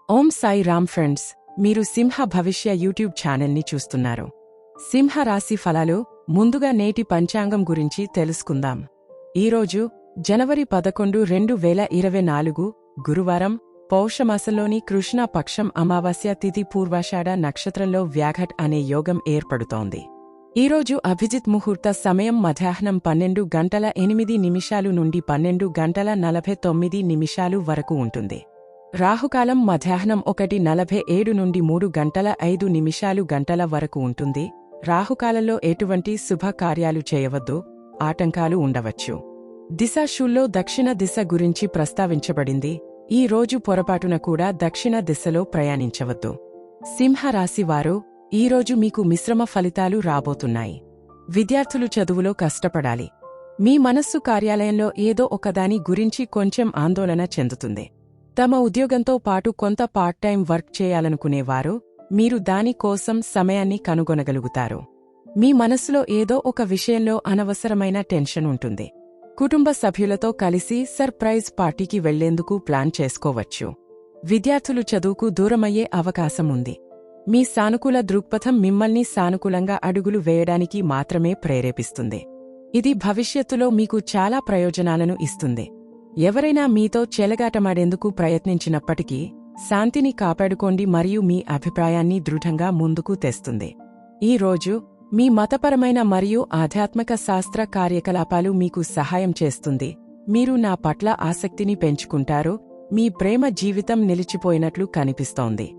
Om Sai Ram friends, మీరు సింహ భవిష్య YouTube ఛానల్ని చూస్తున్నారు. సింహ రాశి ఫలాలు. ముందుగా నేటి పంచాంగం గురించి తెలుసుకుందాం. ఈరోజు జనవరి 11, 2024 గురువారం, పౌషమాసంలోని కృష్ణ పక్షం అమావాస్య తిథి పూర్వాషాఢ నక్షత్రంలో వ్యాఘట్ అనే యోగం ఏర్పడుతోంది. ఈరోజు అభిజిత్ ముహూర్త సమయం మధ్యాహ్నం 12:08 నుండి 12:49 వరకు ఉంటుంది. రాహుకాలం మధ్యాహ్నం 1:47 నుండి 3:05 వరకు ఉంటుంది. రాహుకాలంలో ఎటువంటి శుభకార్యాలు చేయవద్దు, ఆటంకాలు ఉండవచ్చు. దిశాశూల్లో దక్షిణ దిశ గురించి ప్రస్తావించబడింది. ఈ రోజు పొరపాటున కూడా దక్షిణ దిశలో ప్రయాణించవద్దు. సింహరాశివారు, ఈరోజు మీకు మిశ్రమ ఫలితాలు రాబోతున్నాయి. విద్యార్థులు చదువులో కష్టపడాలి. మీ మనస్సు కార్యాలయంలో ఏదో ఒకదాని గురించి కొంచెం ఆందోళన చెందుతుంది. తమ ఉద్యోగంతో పాటు కొంత పార్ట్ టైం వర్క్ చేయాలనుకునేవారు, మీరు దాని కోసం సమయాన్ని కనుగొనగలుగుతారు. మీ మనస్సులో ఏదో ఒక విషయంలో అనవసరమైన టెన్షన్ ఉంటుంది. కుటుంబ సభ్యులతో కలిసి సర్ప్రైజ్ పార్టీకి వెళ్లేందుకు ప్లాన్ చేసుకోవచ్చు. విద్యార్థులు చదువుకు దూరమయ్యే అవకాశం ఉంది. మీ సానుకూల దృక్పథం మిమ్మల్ని సానుకూలంగా అడుగులు వేయడానికి మాత్రమే ప్రేరేపిస్తుంది. ఇది భవిష్యత్తులో మీకు చాలా ప్రయోజనాలను ఇస్తుంది. ఎవరైనా మీతో చెలగాటమాడేందుకు ప్రయత్నించినప్పటికీ శాంతిని కాపాడుకోండి మరియు మీ అభిప్రాయాన్ని దృఢంగా ముందుకు తెస్తుంది. ఈ రోజు మీ మతపరమైన మరియు ఆధ్యాత్మిక శాస్త్ర కార్యకలాపాలు మీకు సహాయం చేస్తుంది. మీరు నా పట్ల ఆసక్తిని పెంచుకుంటారు. మీ ప్రేమ జీవితం నిలిచిపోయినట్లు కనిపిస్తోంది.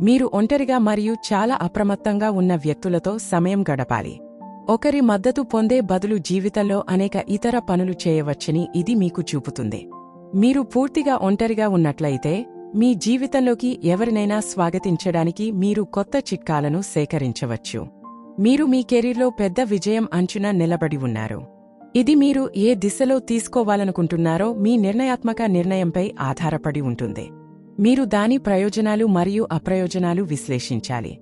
మీరు ఒంటరిగా మరియు చాలా అప్రమత్తంగా ఉన్న వ్యక్తులతో సమయం గడపాలి. ఒకరి మద్దతు పొందే బదులు జీవితంలో అనేక ఇతర పనులు చేయవచ్చని ఇది మీకు చూపుతుంది. మీరు పూర్తిగా ఒంటరిగా ఉన్నట్లయితే, మీ జీవితంలోకి ఎవరినైనా స్వాగతించడానికి మీరు కొత్త చిట్కాలను సేకరించవచ్చు. మీరు మీ కెరీర్లో పెద్ద విజయం అంచున నిలబడి ఉన్నారు. ఇది మీరు ఏ దిశలో తీసుకోవాలనుకుంటున్నారో మీ నిర్ణయాత్మక నిర్ణయంపై ఆధారపడి ఉంటుంది. మీరు దాని ప్రయోజనాలు మరియు అప్రయోజనాలు విశ్లేషించాలి.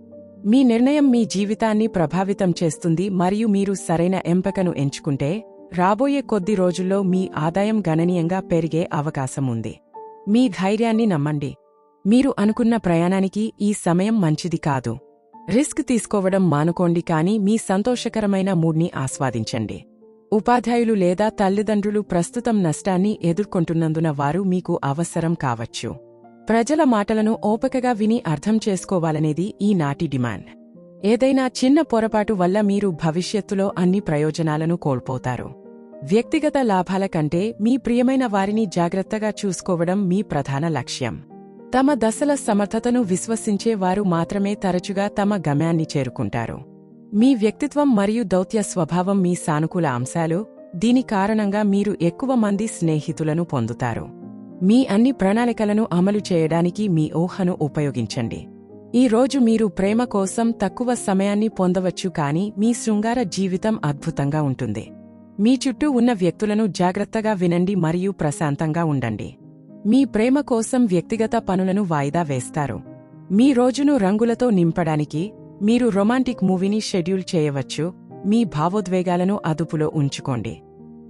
మీ నిర్ణయం మీ జీవితాన్ని ప్రభావితం చేస్తుంది మరియు మీరు సరైన ఎంపికను ఎంచుకుంటే, రాబోయే కొద్ది రోజుల్లో మీ ఆదాయం గణనీయంగా పెరిగే అవకాశం ఉంది. మీ ధైర్యాన్ని నమ్మండి. మీరు అనుకున్న ప్రయాణానికి ఈ సమయం మంచిది కాదు. రిస్క్ తీసుకోవడం మానుకోండి, కానీ మీ సంతోషకరమైన మూడ్ని ఆస్వాదించండి. ఉపాధ్యాయులు లేదా తల్లిదండ్రులు ప్రస్తుతం నష్టాన్ని ఎదుర్కొంటున్నందున వారు మీకు అవసరం కావచ్చు. ప్రజల మాటలను ఓపికగా విని అర్థం చేసుకోవాలనేది ఈనాటి డిమాండ్. ఏదైనా చిన్న పొరపాటు వల్ల మీరు భవిష్యత్తులో అన్ని ప్రయోజనాలను కోల్పోతారు. వ్యక్తిగత లాభాల కంటే మీ ప్రియమైన వారిని జాగ్రత్తగా చూసుకోవడం మీ ప్రధాన లక్ష్యం. తమ దశల సమర్థతను విశ్వసించే వారు మాత్రమే తరచుగా తమ గమ్యాన్ని చేరుకుంటారు. మీ వ్యక్తిత్వం మరియు దౌత్య స్వభావం మీ సానుకూల అంశాలు. దీని కారణంగా మీరు ఎక్కువ మంది స్నేహితులను పొందుతారు. మీ అన్ని ప్రణాళికలను అమలు చేయడానికి మీ ఊహను ఉపయోగించండి. ఈ రోజు మీరు ప్రేమ కోసం తక్కువ సమయాన్ని పొందవచ్చు, కానీ మీ శృంగార జీవితం అద్భుతంగా ఉంటుంది. మీ చుట్టూ ఉన్న వ్యక్తులను జాగ్రత్తగా వినండి మరియు ప్రశాంతంగా ఉండండి. మీ ప్రేమ కోసం వ్యక్తిగత పనులను వాయిదా వేస్తారు. మీ రోజును రంగులతో నింపడానికి మీరు రొమాంటిక్ మూవీని షెడ్యూల్ చేయవచ్చు. మీ భావోద్వేగాలను అదుపులో ఉంచుకోండి.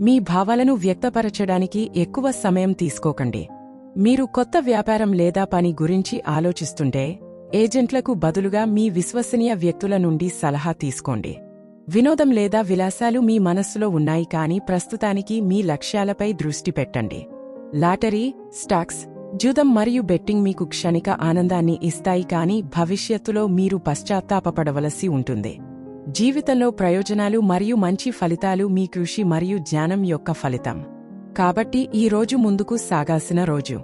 మీ భావాలను వ్యక్తపరచడానికి ఎక్కువ సమయం తీసుకోకండి. మీరు కొత్త వ్యాపారం లేదా పని గురించి ఆలోచిస్తుంటే, ఏజెంట్లకు బదులుగా మీ విశ్వసనీయ వ్యక్తుల నుండి సలహా తీసుకోండి. వినోదం లేదా విలాసాలు మీ మనస్సులో ఉన్నాయి, కానీ ప్రస్తుతానికి మీ లక్ష్యాలపై దృష్టి పెట్టండి. లాటరీ, స్టాక్స్, జూదం మరియు బెట్టింగ్ మీకు క్షణిక ఆనందాన్ని ఇస్తాయి, కానీ భవిష్యత్తులో మీరు పశ్చాత్తాపపడవలసి ఉంటుంది. జీవితంలో ప్రయోజనాలు మరియు మంచి ఫలితాలు మీ కృషి మరియు జ్ఞానం యొక్క ఫలితం. కాబట్టి ఈ రోజు ముందుకు సాగాల్సిన రోజు.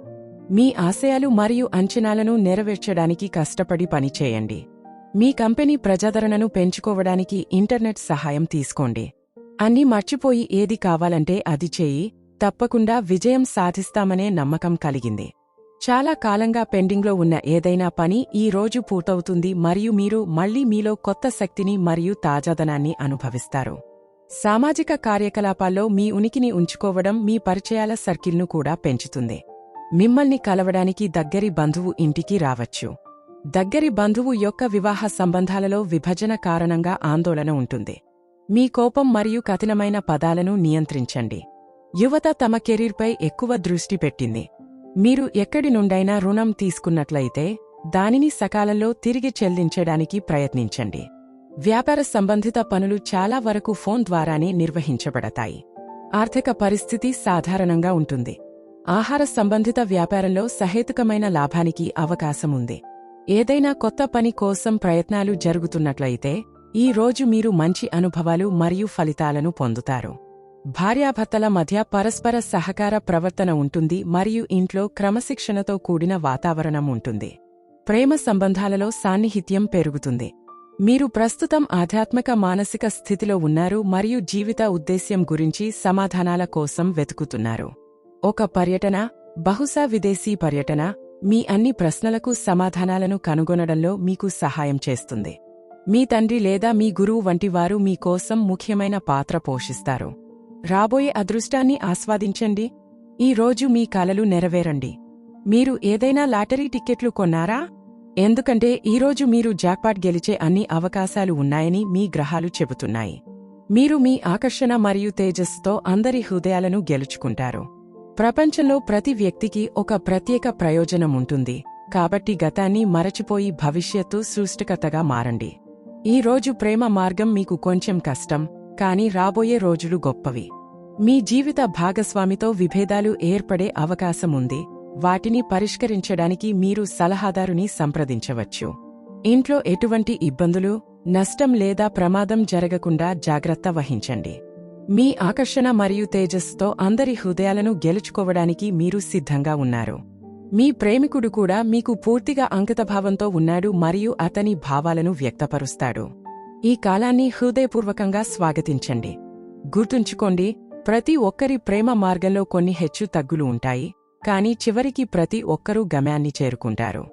మీ ఆశయాలు మరియు అంచనాలను నెరవేర్చడానికి కష్టపడి పనిచేయండి. మీ కంపెనీ ప్రజాదరణను పెంచుకోవడానికి ఇంటర్నెట్ సహాయం తీసుకోండి. అన్నీ మర్చిపోయి ఏది కావాలంటే అది చేయి. తప్పకుండా విజయం సాధిస్తామనే నమ్మకం కలిగింది. చాలా కాలంగా పెండింగ్లో ఉన్న ఏదైనా పని ఈ రోజు పూర్తవుతుంది మరియు మీరు మళ్లీ మీలో కొత్త శక్తిని మరియు తాజాదనాన్ని అనుభవిస్తారు. సామాజిక కార్యకలాపాల్లో మీ ఉనికిని ఉంచుకోవడం మీ పరిచయాల సర్కిల్ను కూడా పెంచుతుంది. మిమ్మల్ని కలవడానికి దగ్గరి బంధువు ఇంటికి రావచ్చు. దగ్గరి బంధువు యొక్క వివాహ సంబంధాలలో విభజన కారణంగా ఆందోళన ఉంటుంది. మీ కోపం మరియు కఠినమైన పదాలను నియంత్రించండి. యువత తమ కెరీర్పై ఎక్కువ దృష్టి పెట్టింది. మీరు ఎక్కడి నుండైనా రుణం తీసుకున్నట్లయితే దానిని సకాలంలో తిరిగి చెల్లించడానికి ప్రయత్నించండి. వ్యాపార సంబంధిత పనులు చాలా వరకు ఫోన్ ద్వారానే నిర్వహించబడతాయి. ఆర్థిక పరిస్థితి సాధారణంగా ఉంటుంది. ఆహార సంబంధిత వ్యాపారంలో సహేతుకమైన లాభానికి అవకాశముంది. ఏదైనా కొత్త పని కోసం ప్రయత్నాలు జరుగుతున్నట్లయితే ఈ రోజు మీరు మంచి అనుభవాలు మరియు ఫలితాలను పొందుతారు. భార్యాభర్తల మధ్య పరస్పర సహకార ప్రవర్తన ఉంటుంది మరియు ఇంట్లో క్రమశిక్షణతో కూడిన వాతావరణం ఉంటుంది. ప్రేమ సంబంధాలలో సాన్నిహిత్యం పెరుగుతుంది. మీరు ప్రస్తుతం ఆధ్యాత్మిక మానసిక స్థితిలో ఉన్నారు మరియు జీవిత ఉద్దేశ్యం గురించి సమాధానాల కోసం వెతుకుతున్నారు. ఒక పర్యటన, బహుశా విదేశీ పర్యటన, మీ అన్ని ప్రశ్నలకు సమాధానాలను కనుగొనడంలో మీకు సహాయం చేస్తుంది. మీ తండ్రి లేదా మీ గురువు వంటి వారు మీ కోసం ముఖ్యమైన పాత్ర పోషిస్తారు. రాబోయే అదృష్టాన్ని ఆస్వాదించండి. ఈ రోజు మీ కలలు నెరవేరండి. మీరు ఏదైనా లాటరీ టిక్కెట్లు కొన్నారా? ఎందుకంటే ఈరోజు మీరు జాక్పాట్ గెలిచే అన్ని అవకాశాలు ఉన్నాయని మీ గ్రహాలు చెబుతున్నాయి. మీరు మీ ఆకర్షణ మరియు తేజస్సుతో అందరి హృదయాలను గెలుచుకుంటారు. ప్రపంచంలో ప్రతి వ్యక్తికి ఒక ప్రత్యేక ప్రయోజనం ఉంటుంది. కాబట్టి గతాన్ని మరచిపోయి భవిష్యత్తు సృష్టికర్తగా మారండి. ఈ రోజు ప్రేమ మార్గం మీకు కొంచెం కష్టం, కానీ రాబోయే రోజులు గొప్పవి. మీ జీవిత భాగస్వామితో విభేదాలు ఏర్పడే అవకాశముంది. వాటిని పరిష్కరించడానికి మీరు సలహాదారుని సంప్రదించవచ్చు. ఇంట్లో ఎటువంటి ఇబ్బందులు, నష్టం లేదా ప్రమాదం జరగకుండా జాగ్రత్త వహించండి. మీ ఆకర్షణ మరియు తేజస్సుతో అందరి హృదయాలను గెలుచుకోవడానికి మీరు సిద్ధంగా ఉన్నారు. మీ ప్రేమికుడు కూడా మీకు పూర్తిగా అంకితభావంతో ఉన్నాడు మరియు అతని భావాలను వ్యక్తపరుస్తాడు. ఈ కాలాన్ని హృదయపూర్వకంగా స్వాగతించండి. గుర్తుంచుకోండి, ప్రతి ఒక్కరి ప్రేమ మార్గంలో కొన్ని హెచ్చు తగ్గులు ఉంటాయి, కానీ చివరికి ప్రతి ఒక్కరూ గమ్యాన్ని చేరుకుంటారు.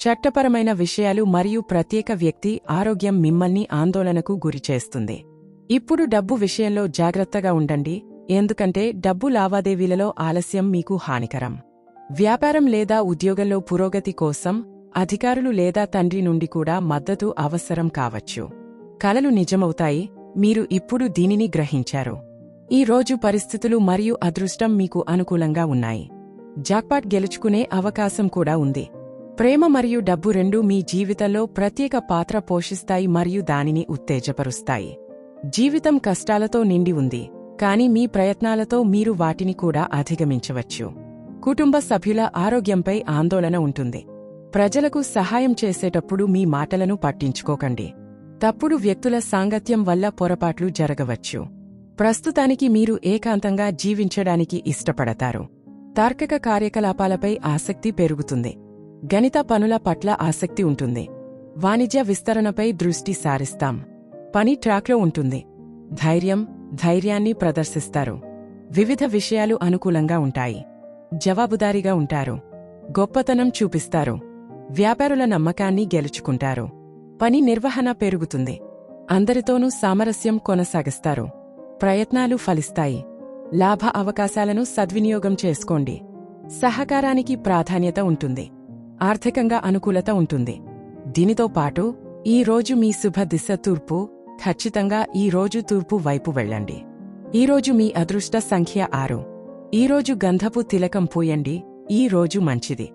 చట్టపరమైన విషయాలు మరియు ప్రత్యేక వ్యక్తి ఆరోగ్యం మిమ్మల్ని ఆందోళనకు గురిచేస్తుంది. ఇప్పుడు డబ్బు విషయంలో జాగ్రత్తగా ఉండండి, ఎందుకంటే డబ్బు లావాదేవీలలో ఆలస్యం మీకు హానికరం. వ్యాపారం లేదా ఉద్యోగంలో పురోగతి కోసం అధికారులు లేదా తండ్రి నుండి కూడా మద్దతు అవసరం కావచ్చు. కలలు నిజమవుతాయి, మీరు ఇప్పుడు దీనిని గ్రహించారు. ఈ రోజు పరిస్థితులు మరియు అదృష్టం మీకు అనుకూలంగా ఉన్నాయి. జాక్పాట్ గెలుచుకునే అవకాశం కూడా ఉంది. ప్రేమ మరియు డబ్బు రెండూ మీ జీవితంలో ప్రత్యేక పాత్ర పోషిస్తాయి మరియు దానిని ఉత్తేజపరుస్తాయి. జీవితం కష్టాలతో నిండి ఉంది, కానీ మీ ప్రయత్నాలతో మీరు వాటిని కూడా అధిగమించవచ్చు. కుటుంబ సభ్యుల ఆరోగ్యంపై ఆందోళన ఉంటుంది. ప్రజలకు సహాయం చేసేటప్పుడు మీ మాటలను పట్టించుకోకండి. తప్పుడు వ్యక్తుల సాంగత్యం వల్ల పొరపాట్లు జరగవచ్చు. ప్రస్తుతానికి మీరు ఏకాంతంగా జీవించడానికి ఇష్టపడతారు. తార్కిక కార్యకలాపాలపై ఆసక్తి పెరుగుతుంది. గణిత పనుల పట్ల ఆసక్తి ఉంటుంది. వాణిజ్య విస్తరణపై దృష్టి సారిస్తాం. పని ట్రాక్లో ఉంటుంది. ధైర్యాన్ని ప్రదర్శిస్తారు. వివిధ విషయాలు అనుకూలంగా ఉంటాయి. జవాబుదారీగా ఉంటారు. గొప్పతనం చూపిస్తారు. వ్యాపారుల నమ్మకాన్ని గెలుచుకుంటారు. పని నిర్వహణ పెరుగుతుంది. అందరితోనూ సామరస్యం కొనసాగిస్తారు. ప్రయత్నాలు ఫలిస్తాయి. లాభ అవకాశాలను సద్వినియోగం చేసుకోండి. సహకారానికి ప్రాధాన్యత ఉంటుంది. ఆర్థికంగా అనుకూలత ఉంటుంది. దీనితో పాటు ఈ రోజు మీ శుభ దిశ తూర్పు. ఖచ్చితంగా ఈ రోజు తూర్పు వైపు వెళ్ళండి. ఈరోజు మీ అదృష్ట సంఖ్య 6. ఈరోజు గంధపు తిలకం పూయండి. ఈ రోజు మంచిది.